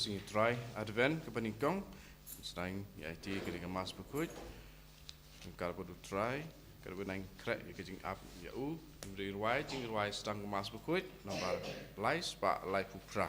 sing try advent ke panikong selain IT ke dengan mas berkut kalau perlu try kalau nang crack ke jing up ya beri jing sedang ke mas berkut nomor lais pak lai pupra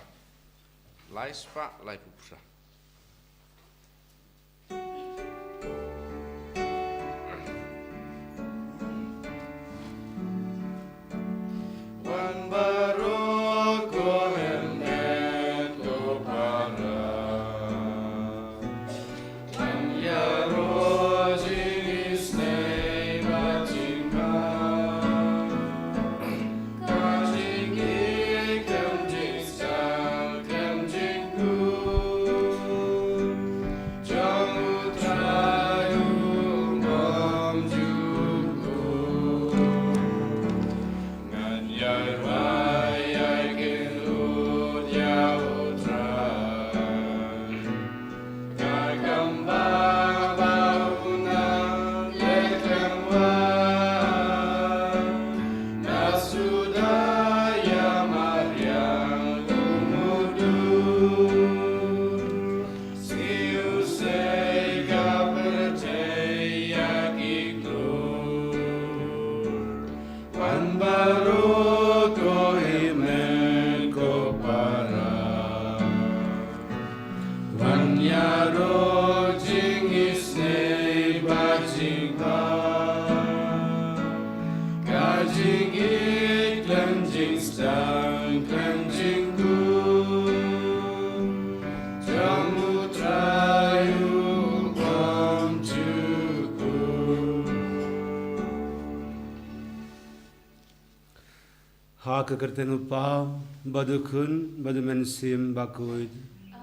Kekerten upau badukun badumensim bakuid.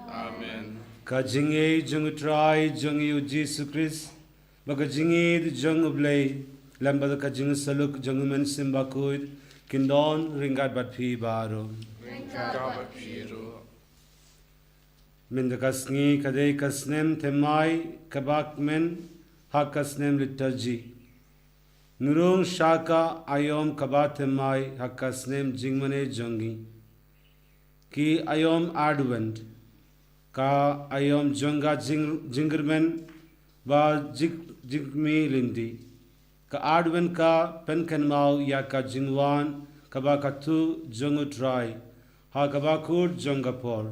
Amen. Kajinge jung try jung yu Jesus Christ bagajinge jung ublay lambad kajing saluk jung mensim bakuid kindon ringat batpi baro. Mendakasngi kadai kasnem temai kabakmen hakasnem liturgy. Nurung shaka ayom kabatemai hakasnem jingmane jongi ki ayom advent ka ayom jonga jingermen ba jigmi lindi ka advent ka penkenmau ya ka jingwan kabakatu jongu try ha kabakur jongapor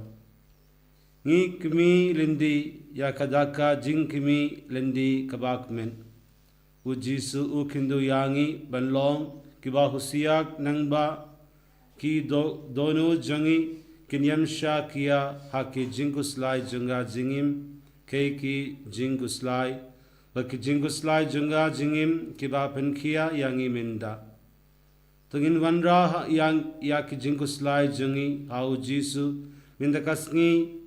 ngi kimi lindi ya kadaka jingkimi lindi kabakmen Ujisu ukindu yangi banlong kiba husiyak nangba ki dono jangi kinyamsha kia haki jinguslai junga jingim keiki jinguslai baki jinguslai junga jingim kiba penkia yangi minda tungin wanra yang yaki jinguslai jungi ha ujisu minda kasngi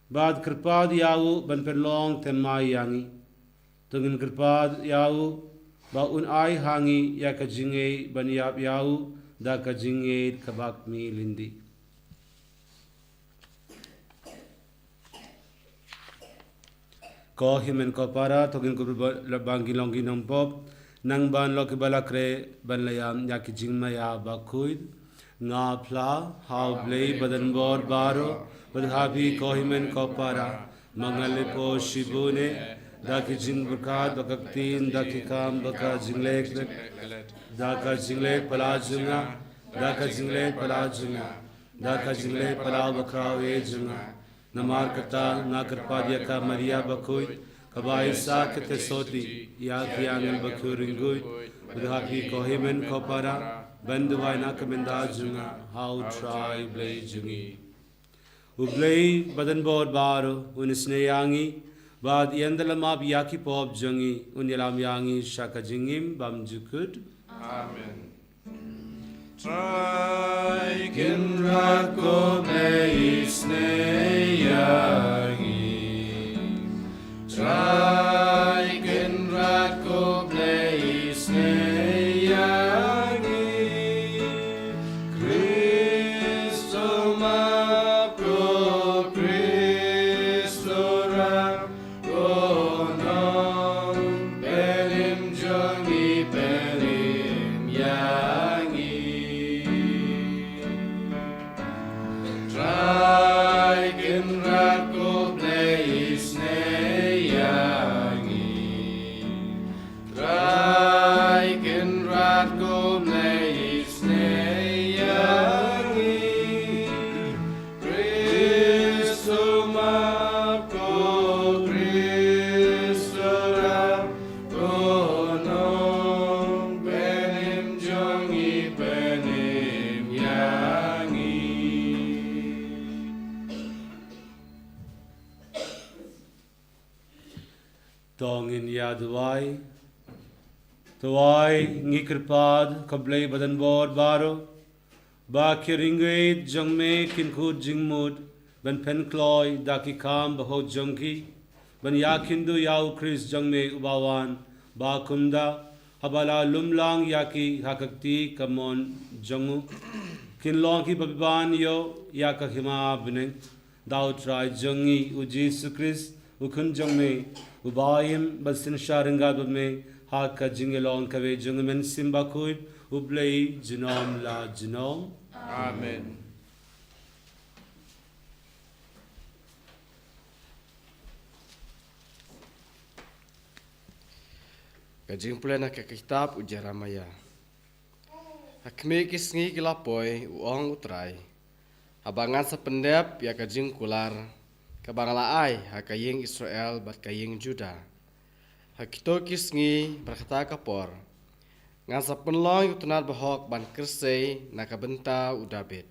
bad kripad yawu ban penlong temai yangi tungin kripad yawu ba un ai hangi ya ka jinge ban yap yawu da ka jinge kabak mi lindi ko himen ko para tungin ko bangi longi nong pop nang ban lo ki balakre ban layam ya ki jingma ya ba kuid nga pla how blay badan bor baro badhabi ko himen ko para mangale po shibune Daki jing berkat bakaktin daki kam baka jinglek daka jinglek palajunga daka jinglek palajunga daka jinglek palaw bakawe junga namar kata nakarpadya ka Maria bakuy kabai sa kete soti ya kiangal bakuringui budhapi kohimen kopara banduwai nakamenda junga how try blay jungi ublay badan bod baro unisne yangi Bad yendalamab yaki pop jungi unyalam yangi shaka jingim bam jukut. Amen. Try kin rako isne yangi. Try kin rako isne yangi. Christo ma pro Christo ra. Try in tongin yadwai Tuai ngikirpad kablay badan bod baro ba kiringwait jangme kinkud jingmud ban penkloy daki kam bahot jangki ban yakindu yau kris jangme ubawan ba kunda habala lumlang yaki hakakti kamon jangu kinlong ki babiban yo yakahima bne daw try jangi u Jesus Christ ukun jangme ubayim basin sharingad me Haka jingelong kawe jungamen simba kuit ublei jinom la jinom. Amen. Kajing pula nak kitab ujaramaya. Hakme kisngi kilapoi uong utrai. Abangan sependep ya kajing kular. Kabanglaai hakaying Israel bat kaying Juda. Hakito kisngi berkata kapor. Ngan sa penlong utunat bahok ban kersei nakabenta udabit.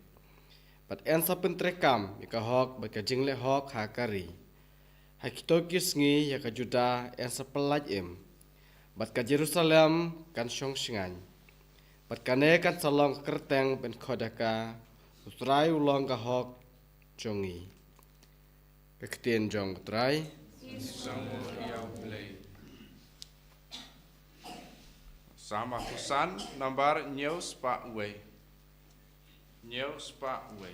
Bat en sa pentrekam ikahok bat kajing lehok hakari. Hakito kisngi ya kajuda en sa pelajim. Bat ka Jerusalem kan syong singan. Bat kane kan salong kerteng ben kodaka utrai ulong kahok jongi. Keketien jong utrai. Sama kusan nambar nyeus pa uwe. Nyeus pa uwe.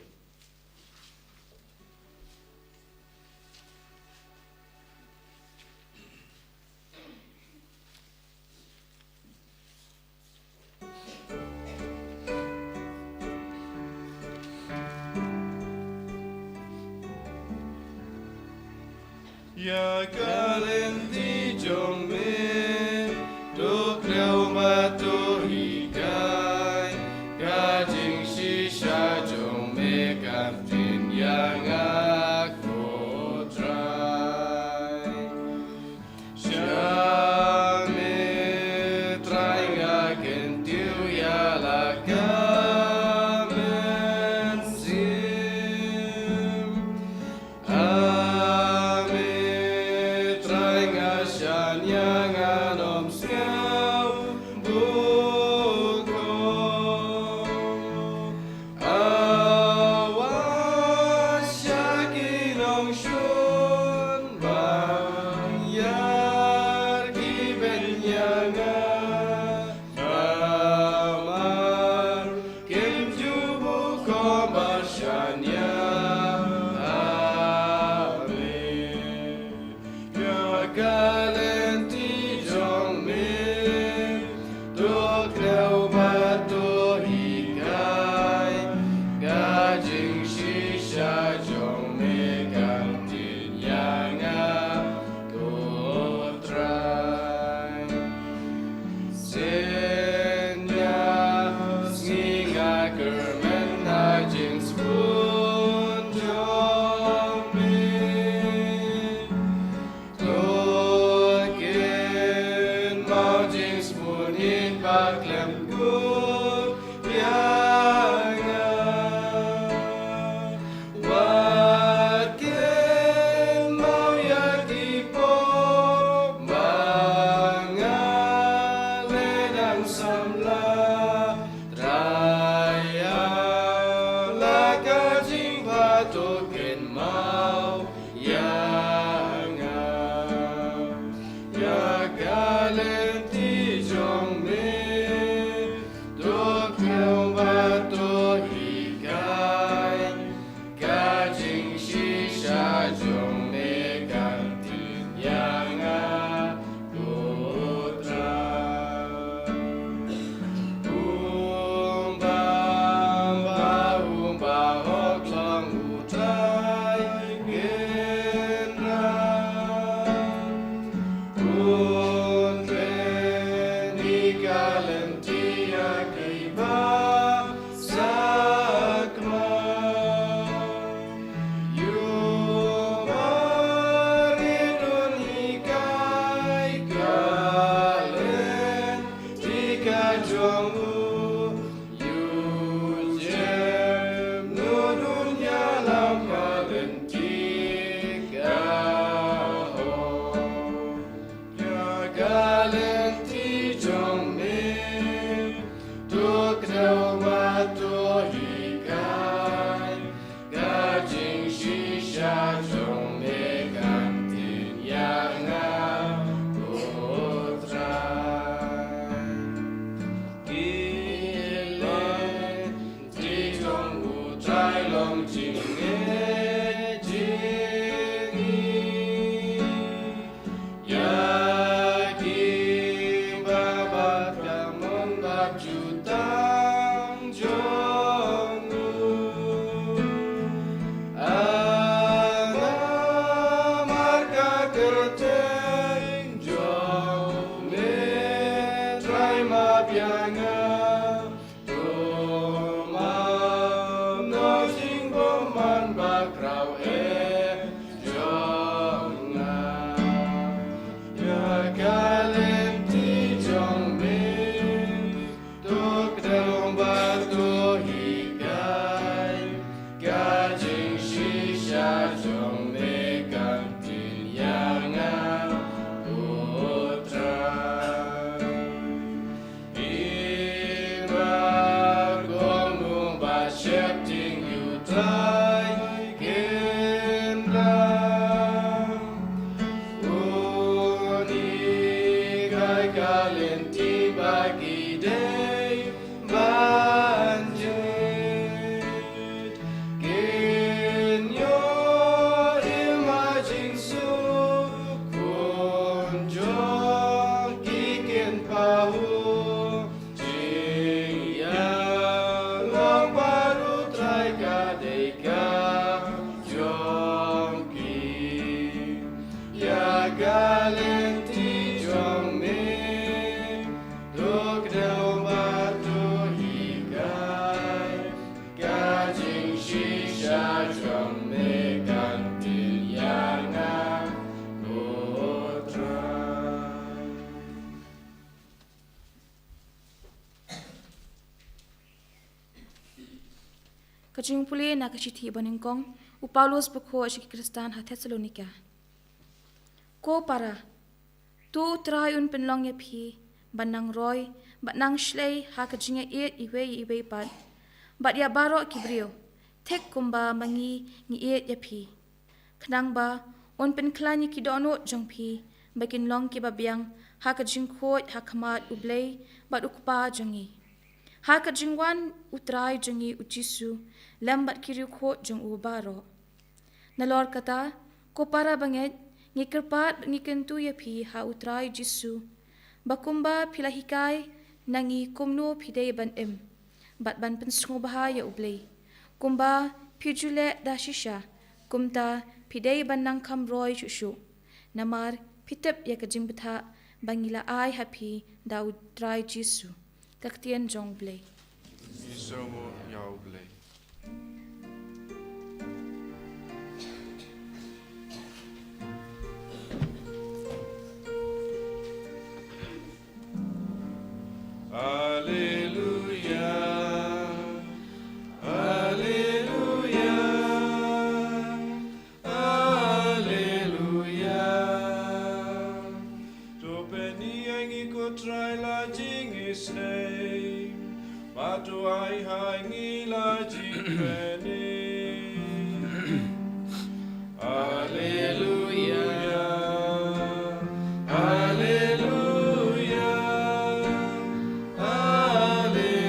Ya kalenti jome tu kreu matu hikai kajing shisha jome kaptin yang aku try Shame try ngaken tiu ya lakamen sim galenti bagi day banjir Genyo imaging su kunjo kikin pahu Jing yang long baru try kadeka jongki Ya galenti jong me Duk dau batu higai Gajing shisha jong me kantin yang aku try Kajing puli na kashiti baningkong Upaulos bukho ashiki Kristan ha Thessalonica. Ko para tu try un penlong ya phi banang roy banang shlei ha kajinga iwe pat bat ya baro kibrio tek kumba mangi ngi ya phi khnang ba un pen klani kidono jong phi bakin long ki babyang ha kajing khot ha khamat ublei bat ukpa jongi ha kajingwan utrai jongi uchisu lambat kiri khot jong u baro nalor kata ko para banget ngikirpat ngikentu ya phi ha utrai jisu bakumba philahikai nangi kumno phidei ban bat ban pensngo baha ya ublei kumba phijule dashisha kumta phidei ban nang kham roi shushu namar phitep ya kajing btha bangila ai happy da utrai jisu kaktien jong blei Isomo yau blei. Hallelujah, Hallelujah, Hallelujah. To penny angi ko try la jing his name, patu ai hangi la jing penny. Hallelujah, Hallelujah, Hallelujah.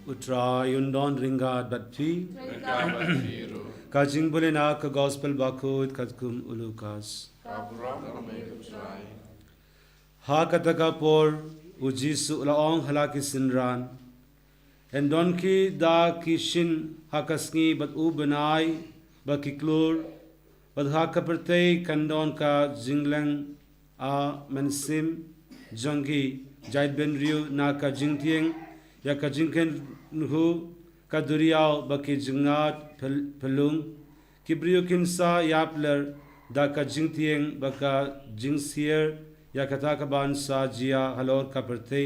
Utra yundon ringa batpi Rekabat biru, kajing boleh nak ke gospel bakut katkum ulukas. kaburam ramai kutrai. Ha kataka por ujisu laong halaki sinran. En donki da kishin hakasngi bat u benai bakiklur bat hakaperte kandon ka jingleng a mensim jongi jaid ben riu na ka jingtieng ya ka jingken hu ka duriao baki jingat pelung kibriu kinsa yapler da ka jingtieng baka jingsier ya kata ka bansa jia halor kaperte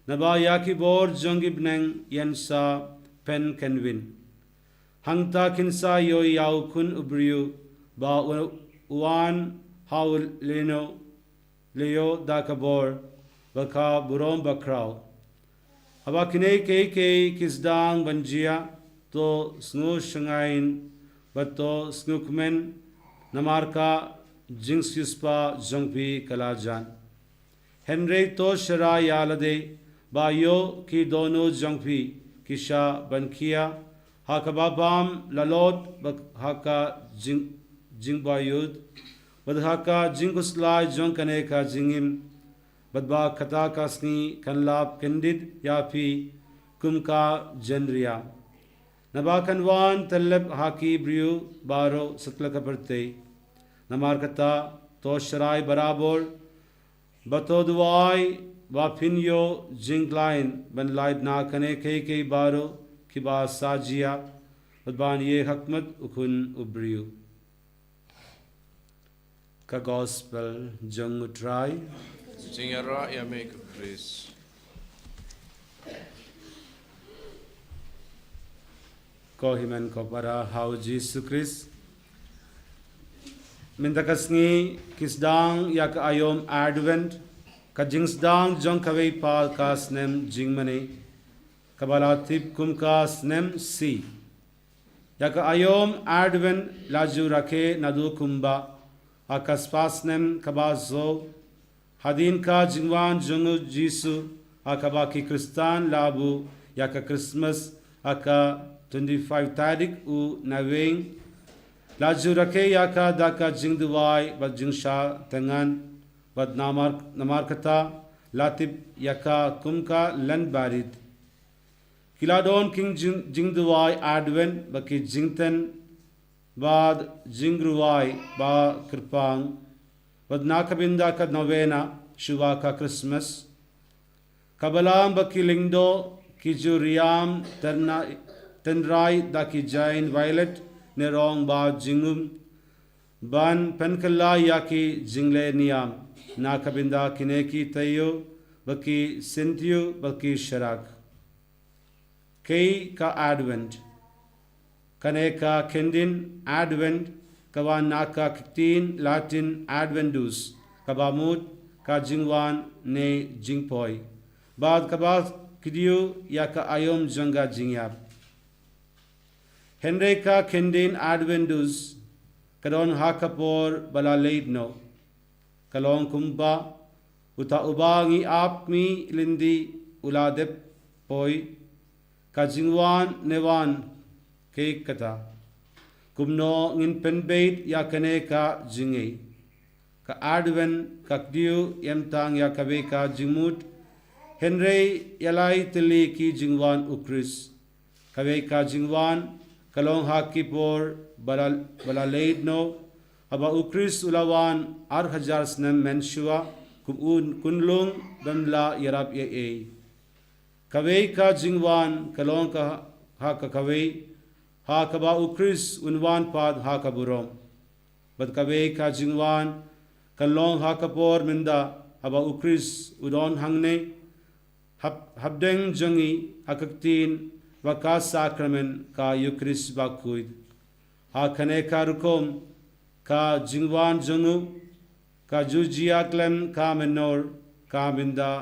naba ya ki bor jongi bneng yansa pen kenwin hangta kinsa yo yau kun ubriu ba wan haul leno leo da ka bor baka burom bakrao aba kine ke kisdang banjia to snu shangain bato snukmen namarka Jinx Yuspa Jongpi Kalajan Henry to Shara Yalade Bayo ki dono Jongpi Kisha Bankia Hakababam Lalot Haka Jingbayud Badhaka Jingusla Jonkane ka Jingim Badba Kata Kasni Kanlap Kendid Yapi Kumka Jenria Nabakanwan Taleb Haki Briu Baro Satlakaperte Namarkata Tosharai Barabor Batodwai Bapinyo Jinglain Ben Laid Nakane Keke Baro Kiba Sajia Badban Ye Hakmat Ukun Ubriu Ka Gospel Jangutrai Jingara ya make Chris. Kohimen Kopara How Jesus Christ Mindakasngi Kisdang Yak Ayom Advent Kajingsdang Jong Kawei Pal Kasnem Jingmane Kabalatip Kumkas Nem Si Yak Ayom Advent Laju Rake Nadu Kumba akaspasnem kabazo hadin ka jingwan jungu jisu akaba ki kristan labu yaka Christmas aka 25 tarik u naweng laju rake yaka daka jingduwai bad jingsha tengan bad namar kata latib yaka kumka lan barid kiladon king jingduwai adwen baki jingten bad jingruwai ba kirpang bad nakabinda ka novena shuwa ka Christmas kabalam baki lingdo ki juriam tenrai daki jain violet nerong ba jingum ban penkala yaki jingle niam nakabinda kineki tayo baki sintiyo baki sharak kei ka advent kaneka kendin advent kawa naka kitin latin adventus kabamut ka jingwan ne jingpoi bad kabas kidiyo yaka ayom janga jingyap Henry ka kendin adventus kadon hakapor bala leidno kalong kumba uta ubangi apmi lindi uladep poi kajingwan newan ke kata kumno ngin penbeit ya kane ka jinge ka adven kakdiu yemtang ya kabe ka jingmut Henry yalai tili ki jingwan ukris kabe ka jingwan kalong hakipor bala leidno aba ukris ulawan 1000 snem menshua kunlung bamla yarab ye kawe ka jingwan kalong ka ha ka kawe ha ka ba ukris unwan pad ha ka burom bad kawe ka jingwan kalong ha ka por minda aba ukris udon hangne habdeng jangi akaktin waka sakramen ka yukris bakuid ha khane ka rukom ka jingwan jangu ka jujia klem ka menor ka minda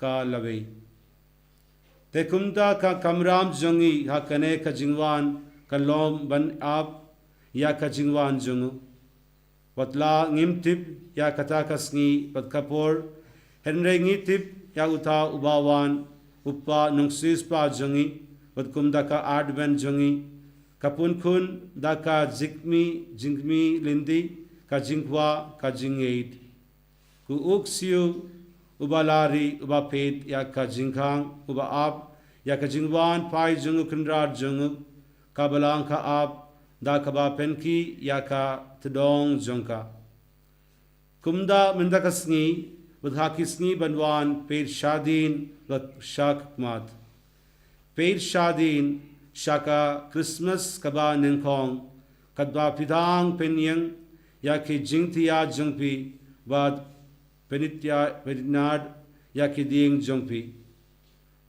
ka lave te kumta ka kamram jangi ha kane ka jingwan ka lom ban ap ya ka jingwan jangu watla ngimtip ya kata kasngi pat kapor henre ngitip ya uta ubawan uppa nungsis pa jangi pat kumda ka adven jangi kapun kun daka jingmi lindi ka jingwa ka jingeit ku uksiu ubalari ubapet ya ka jingkhang uba ap ya ka jingwan pai jungu kundrar jungu kabalang ka ap da ka ba penki ya ka tedong jongka kumda mendakasngi budhakisngi banwan per shadin wat shakmat per shadin shaka Christmas kaba nengkong kadwa pidang penyang ya ki jingtia jongpi bad penitnad ya ki ding jongpi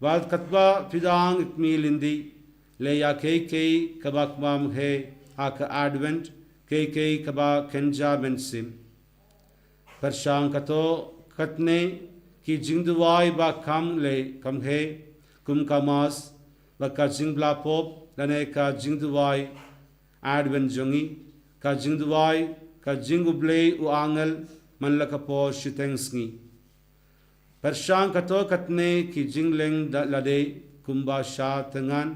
bad katwa pidang ikmi lindi le ya ke kabak mam he aka advent ke kaba kenja bensim pershang kato katne ki jingduwai ba kam le kam he kum kamas baka jingbla pop lane ka jingduwai advent jongi ka jingduwai ka jinguble u angel manlaka po shitengsngi pershang kato katne ki jingleng lade kumba sha tengan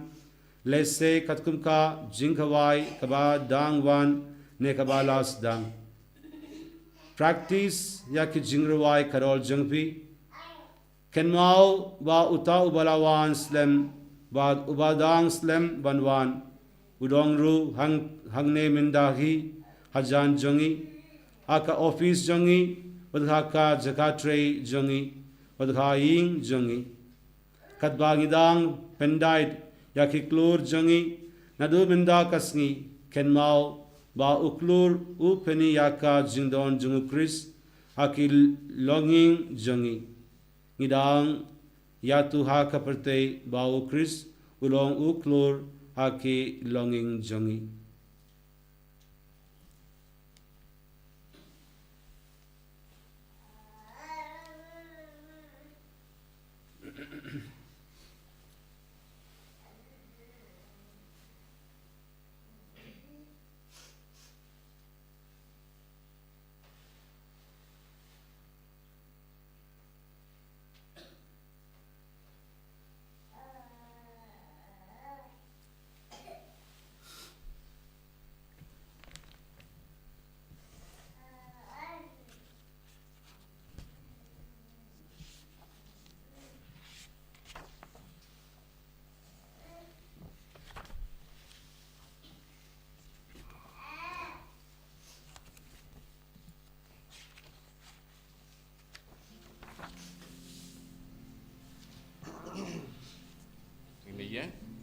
lese katkum ka jinghawai kaba dangwan ne kaba las dang practice ya ki jingruwai karol jangpi kenmau ba uta ubalawan slem ba ubadang slem banwan udongru hangne mindahi hajan jongi aka office jongi wadhaka jakatre jongi wadha ying jongi katbagidang pendait yaki klur jongi nadu minda kasngi kenmau ba uklur upeni yaka jingdon jungu Chris haki longing jongi ngidang yatu haka perte ba u Chris ulong uklur haki longing jongi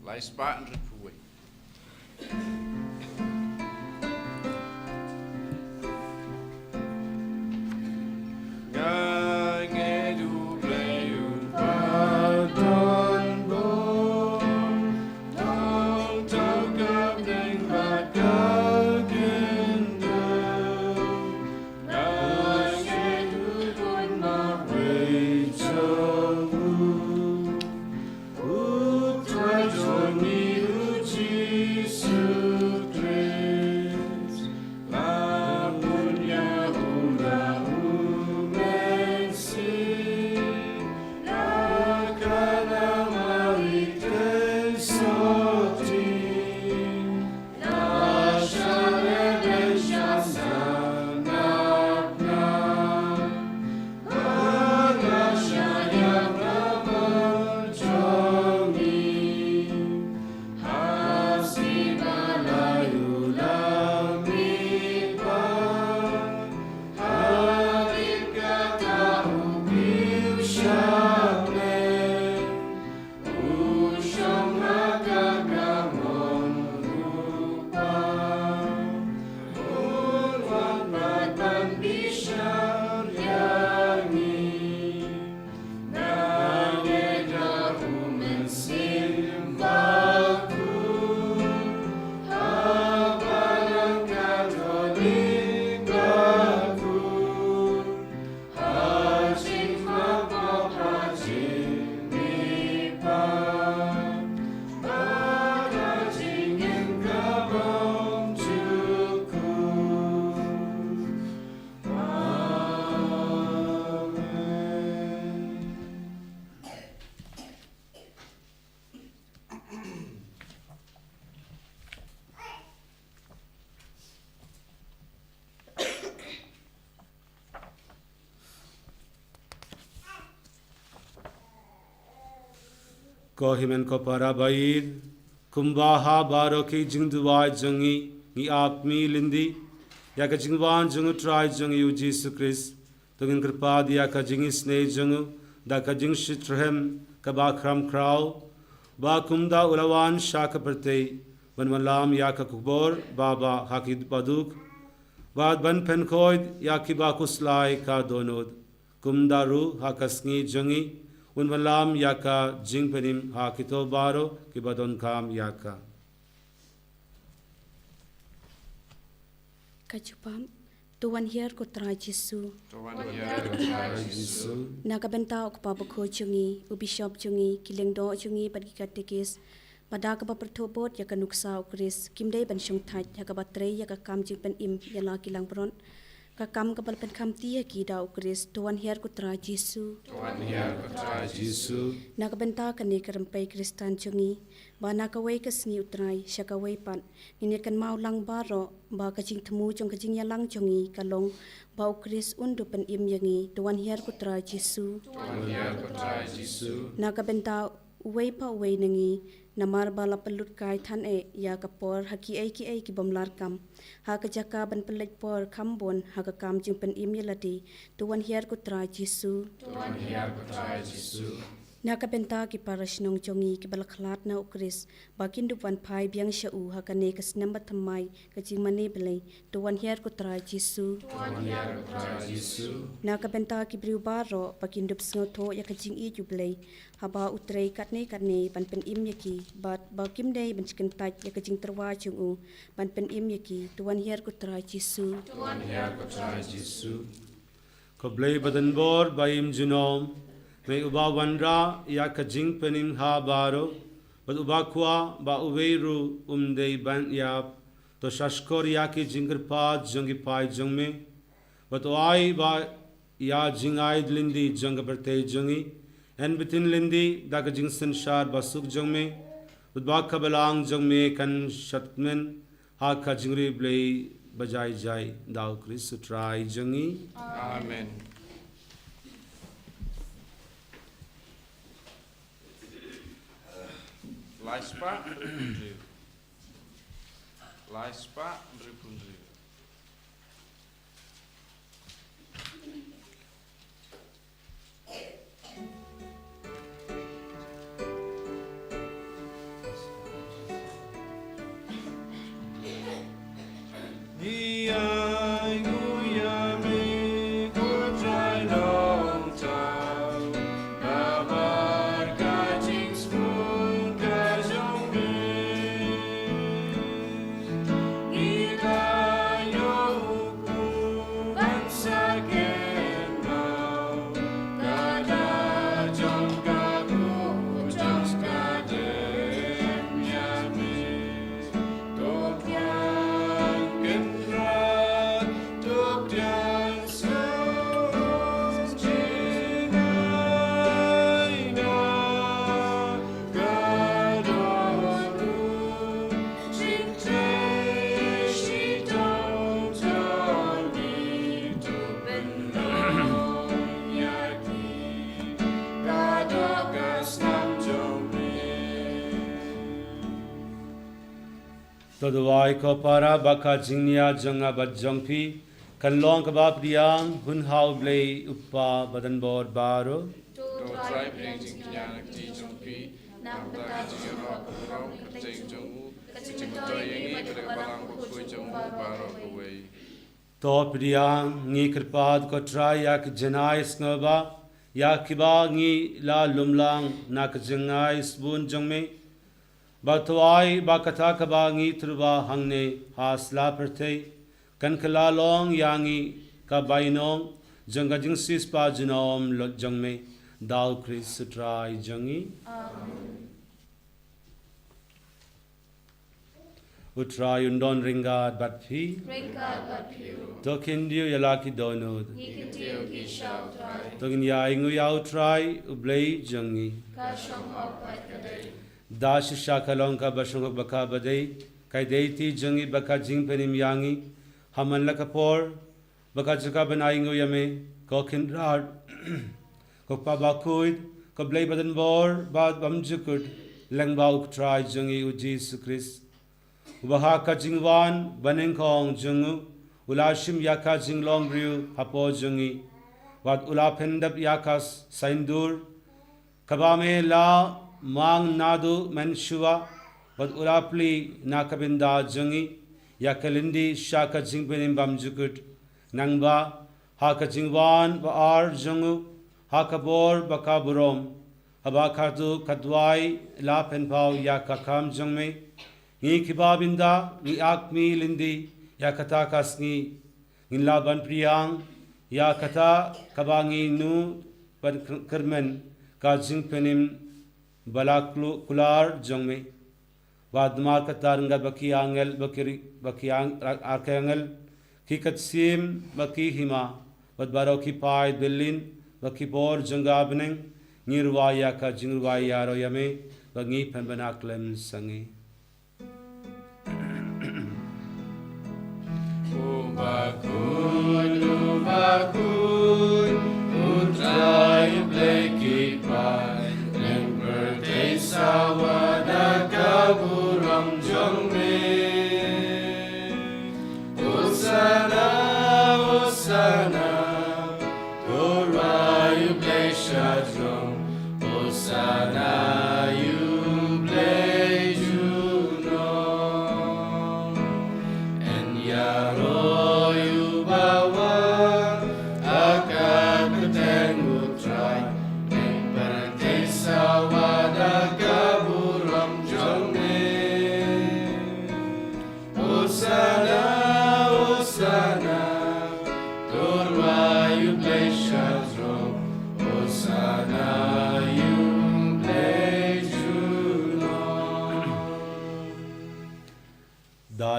Lai spa and repue. Kohimen ko para baid, kumbaha baro ki jingduai jangi, ni apmi lindi, ya ka jingwan jangu try jangi u Jesus Christ, tungin kripa dia ka jingi snei jangu, da ka jing shitrhem ka ba kram kraw, ba kumda ulawan shaka perte, ban malam ya ka kubor, baba hakid paduk, ba ban penkoid ya ki ba kuslai ka donod, kumda ru hakasngi jangi, un malam yaka jing penim ha kito baro ki badon kam yaka. Kajupam tuan hier ko try Jesu. Tuan Yesus. Nakabenta ko pabako chungi, ubishop chungi, kilengdo chungi padikatekis. Pada ka papertobot yaka nuksa ukris, kimdei ban syung thaj yaka batre yaka kam jing pen im yala kilang bron. Kakam kapal pen kam tia ki da ukris tuan hier ko try Jesu. Tuan Yesus. Nakabenta kani karampai Kristan chungi, ba nakaway kasngi utray syakaway pan, ninikan mau lang baro, ba kajing temu jong kajing yalang chungi kalong, ba ukris undu pen im yangi, tuan hier ko try Jesu. Tuan Yesus. Nakabenta uway pa uway nangi, namar bala pelut kai than ya kapor haki ki bomlar kam, ha kajaka ban pelit por kambon ha ka kam jing pen im yalati, tuan hier ko try Jesu. Tuan Yesus. Nakabenta ki parasnong chongi ki balaklat na ukris bakin dupan pai biang shau hakane kas number thamai kaching mane belai tuan hier ko try Jesu. Tuan Yesus. Nakabenta ki briu baro bakin dup snotho ya kaching I jublai haba utrei katne ban pen im yaki bat bakim dei ban chicken taj ya kaching terwa chungu ban pen im yaki tuan hier ko try Jesu. Tuan Yesus. Ko blei badan bor baim junom, may uba wanra ya ka jing penim ha baro, but uba kwa ba uweiru umdei ban yap, to shashkor ya ki jinger pa jongi pai jongme, but oai ba ya jingai lindi jong berte jongi, en bitin lindi da ka jing sanshar basuk jongme, but ba kabalang jongme kan shatmen ha ka jingri blei bajai jai dao Kristu try jongi. Amen. Laispa Dripundriu. Laispa Dripundriu. Todawai ko para baka jingnia jonga bat jongpi kan long kabab diang hun hau blei uppa badan bor baro Do try bring jing kya ji jong pi nam ta ji ro ro ka jing jong u jing to yang ni pada balang ko jong u baro ko wei to priang ngi krpad ko try yak janai sngoba yak kiba ngi la lumlang nak jangai sbun jongme batwai bakata kaba ngi truba hangne hasla pertei kan kala long yangi ka bainong janga jing sis pa jinom lo jangme dal kris try jangi utray undon ringat bat phi tokin dio yalaki donod tokin ya ingu yau try ublei jangi dash shakalong ka bashung baka badai kai deiti jangi baka jing penim yangi haman lakapor baka jaka banai yame kokin rad ko pabakuid ko blei badan bor bad bamjukut lengbau try jangi u Jesus Christ ubaha ka jingwan baneng kong jungu ulashim yaka jinglong riu hapo jangi wat ula pendap yakas saindur kabame la mang nadu menshua bad ulapli nakabinda jangi yakalindi shaka jingpenim bamjukut nangba haka jingwan ba ar jungu haka bor baka burom haba khatu kadwai la penpau yakakam jangme ngi kibabinda ngi akmi lindi yakata kasngi ngila ban priang yakata kabangi nu ban kermen ka jingpenim balaklu kular jongme wadmar kataranga baki angel baki arkangel kikat sim baki hima wadbaro ki pai billin baki bor jangabneng ngirwaya ka jingwaya ro yame bangi penbanaklem sangi Ubakun utrai bleki pai Sawada kaburam jongme Usana Usana Tora you play shadron Usana you play juno And yaro you bawa Akan ketengu try And berhenti sawada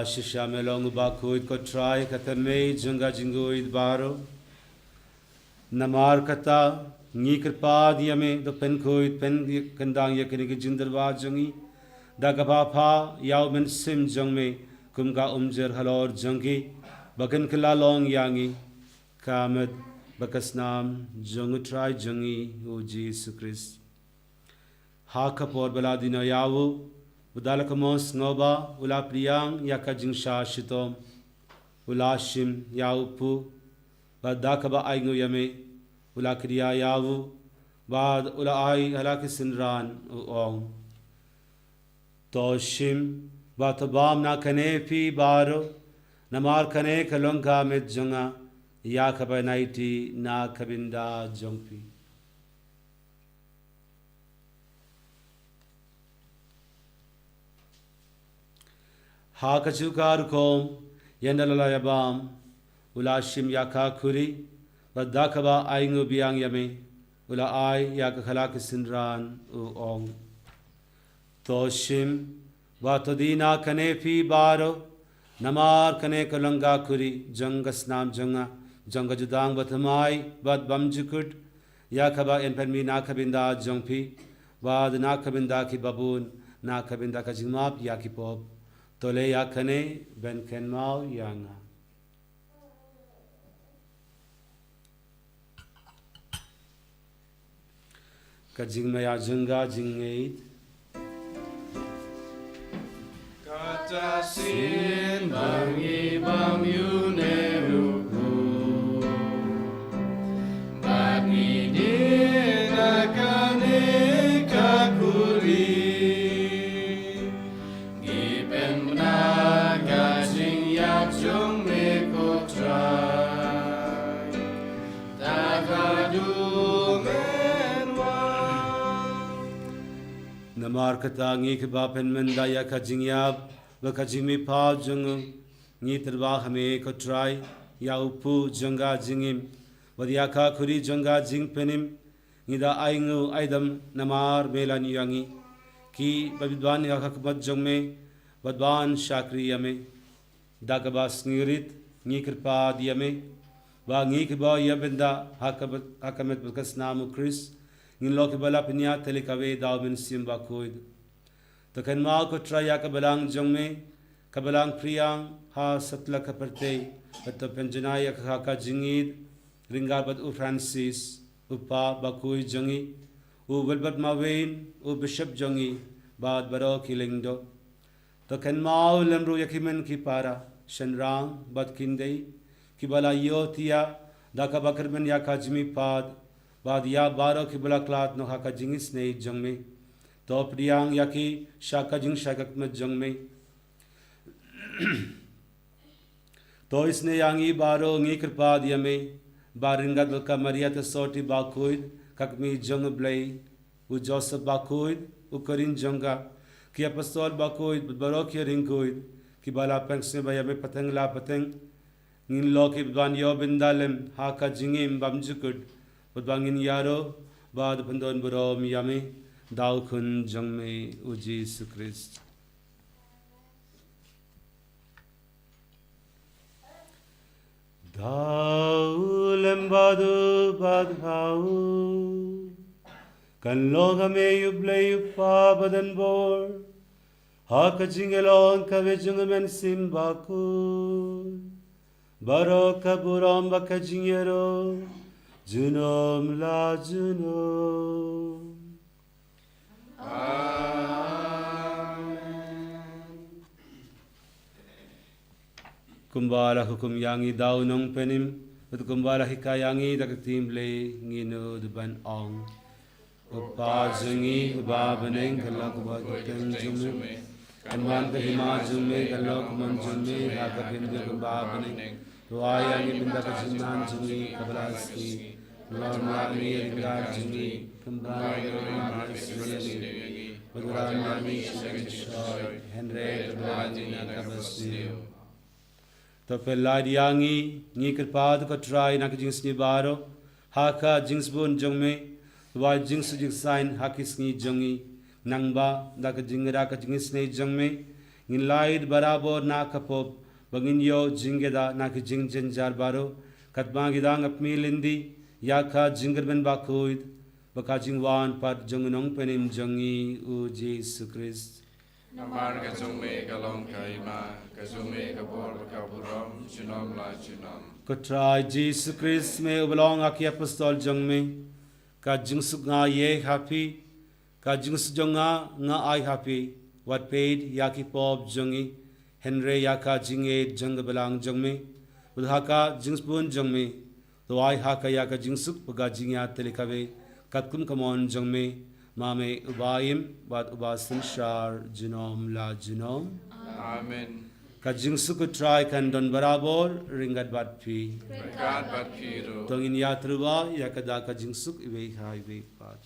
Shisha melong bakuid ko try katame junga jinguid baro namar kata ngi krpa diame do pen kuid pen kandang yakini ki jindarwa jungi dagaba pha yaw men sim jongme kumga umjer halor jungi bakan kala long yangi kamed bakasnam jungu try jungi o Jesus Christ ha kapor baladina yawu Udalakamos ngoba ula priyang yakajing shitom ulashim yaupu badakaba aingo yame ula kriya yawu bad ula ai halaki sinran uong toshim batabam na kane pi baro namar kane kalonga met jonga yakaba naiti na kabinda jongpi ha kachukar kom yendalala yabam ulashim yaka kuri badakaba aingu biang yame ula ai yakakhala kisinran uong toshim batodina kanepi baro namar kane kalanga kuri jangasnam janga janga judang bathamai bad bamjukut yakaba enpermi nakabinda jongpi bad nakabinda ki babun nakabinda ka jingmap yakipop tole yakane ben kenmau yanga ka jingmaya junga jingeit Sin bang ibam yuneruku Bani dinakane kakuri Gipen menaga jing yak jong meko try Takadu menwa Namar katangi kebapen mendaya kajingyab Bakajimi pa jung ni terba hame ko try ya upu janga jingim wadiaka kuri janga jing penim nida aingu aidam namar melan yangi ki babidwan ya kakbat jongme badwan shakri yame dagabas ngirit ni kirpa diame ba ngi kiba yabenda hakamet bakas namu Chris ngin loki bala pinya telikawe dawben simba koid Takan ma ko traya kabalang jongme kabalang priyang ha satla kaparte at penjanaya ka jingid ringabat u Francis upa bakui jongi u balbat mawain u bishop jongi bad baro kilingdo Takan ma lemru yakimen ki para shanrang bat kindei kibala yotia daka bakarben yakajmi pad bad ya baro kibala klat no haka jingis nei jongme To priyang yaki shaka jing shakak met jong me To isne yangi baro ngi kripa diyame baringa dalka maria te soti bakuid kakmi jong blay u Joseph bakuid u Corin jonga ki apostol bakuid baro ki ringuid ki bala pengsne bayame pateng la pateng ngin loki ban yo bindalem haka jingim bamjukud budbangin yaro bad pandon baro miyame Dao kun jangme u Jesus Christ. Dao lembadu badhau kan loga me yuble yupa badan bor haka jingelon kave jungmen simbaku baro kaburam baka jingero junom la junom Kumbala hukum yangi daw nong penim at kumbala hikayangi dakatim le ngino duban ong upa jungi ubabaneng kalak ubaguteng jume anwan kahima jume kalak man jume haka bindu kumbabaneng ruayangi bindaka jinan jungi kabalaski Lamani ringar jungi kumbala ringar jungi Pagurami Shri Henry Radina Kabasio To pelad yangi ni kirpad ko try nak jings ni baro haka jings bun jongme wa jings jings sign hakis ni jongi nangba dak jingra ka jings ne jongme ngin laid barabor na kapop bangin yo jingeda nak jing jar baro katma gidang apmi lindi yaka jingr ben bakuid Bakajing wan pat jongnong penim jongi u Jesus Christ. Namar ka jongme kalong kaima ka jongme ka bor ka buram junom la junom. Kutrai Jesus Christ me ubalong aki apostol jongme ka jingsuk nga ye happy ka jings jonga nga ai happy what paid yaki pop jongi Henry yaka jinge jong balang jongme udhaka jingspun jongme to ai haka yaka jingsuk paga jingya telikawe Katkum kamon jongme mame ubayim bat ubasin shar jinom la jinom. Amen. Kajing suku try kan don barabor ringat bat pi. Berkat bat piro. Tongin yatruwa yakada kajing suk iwe hai iwe pat.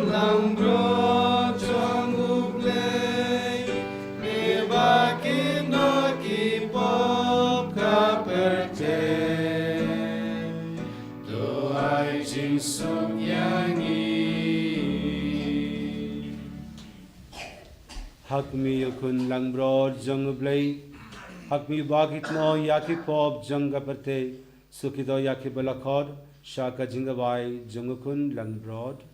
Lang yakin ki pop ka perte do ai jing suk yangi hak mi yakun lang brod jang blai hak mi bagit no yaki pop jang ka perte sukido yaki balakhod shaka jingawai jangukun lang brod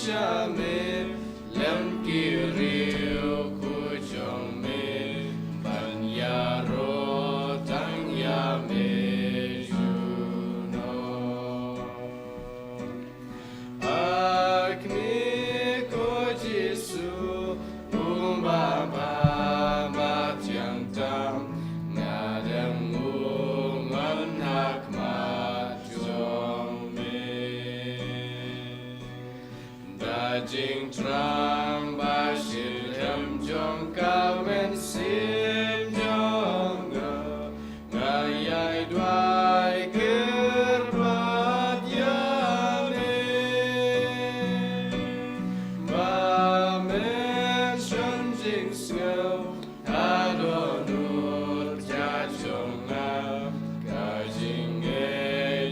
shame lem kiriu ku jong me ban ya ro tang ya me juno akmi ko jisu umba ba ma tiang tam na dem ngan hak ma jong me da jing trang ba shil hem jong ka men sim jong ga yai dwai kir bat ya me ba men shun jing sngau adonut ja jong ga jing e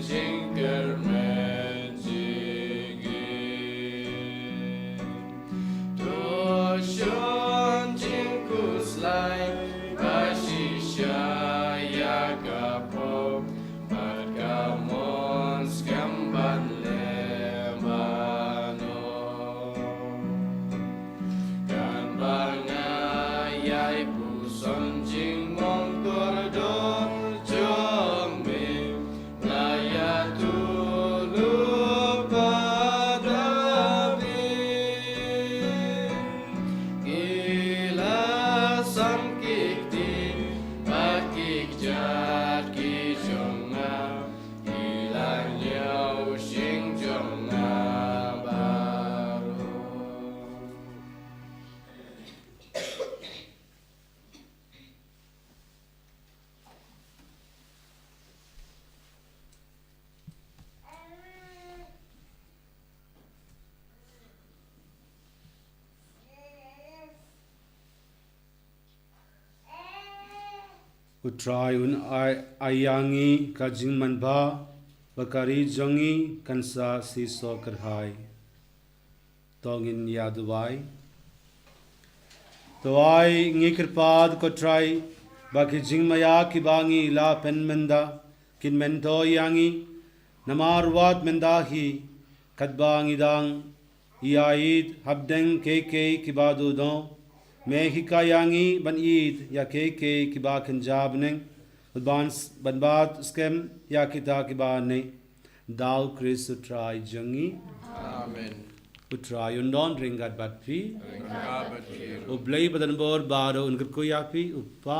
jing kir men jigi to shun jing kus lai ba shi sha ya ga po bat ga mon skam ban le ma no kan banga yai pu son jing mong kor do jong me la ya tu lu pa da vi gila sam kik ti ba kik jat ki jong na gila nyau shing jong na ba ro Utrai un ayangi ka jing man ba bakari jongi kansa si so kerhai tongin yaduai Tawai ngi kirpad ko trai baki jing maya ki bangi la pen menda kin mento yangi namar wat menda hi kadbangi dang iaid habdeng ke ki badu don me hi ka yangi ban id ya ke ki ba kanjab neng ban bat skem ya kita ki ba ne dal kris utrai jongi Amen. utrai undon ringat bat pi Ringabat kir. Ublay badan bor baro unkar kuyapi uppa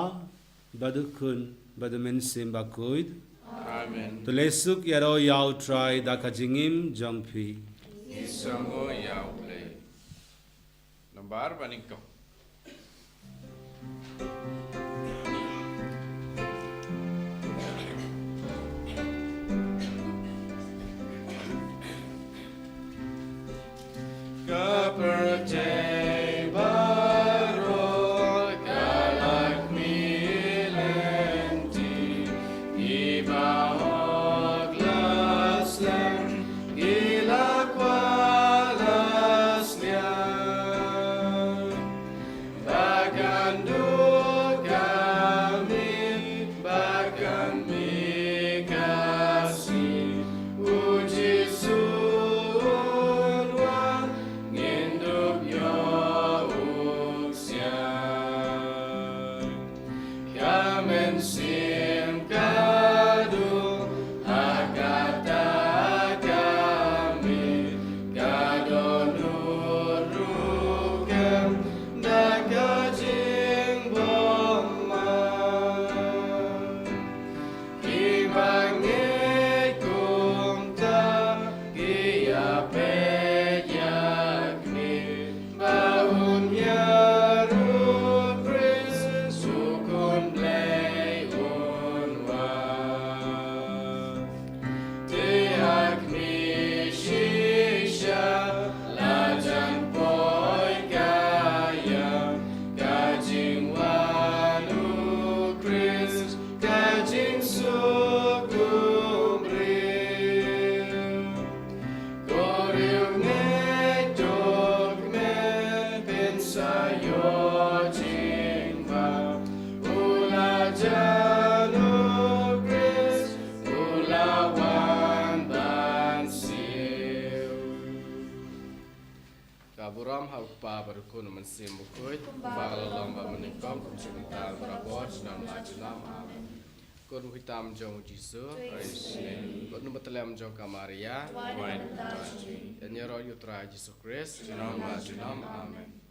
badukun badamen simba kuid Amen. to lesuk yaro yaw try da kajingim jongpi Isango yau play. Lambar baningko. Kaperte baro kalak milenti iba hoglas lem ila kwalas lian bagandu kami bagan mi kasih uji sunwan ngindup yo kaburam haupa berkun mensim bukut bakal lomba menikam cinta berabot senam lajunam amin. Kun hitam jong Jisu, kun nubetelem jong Kamaria, dan nyero yutra Jisu Kris, senam lajunam amin.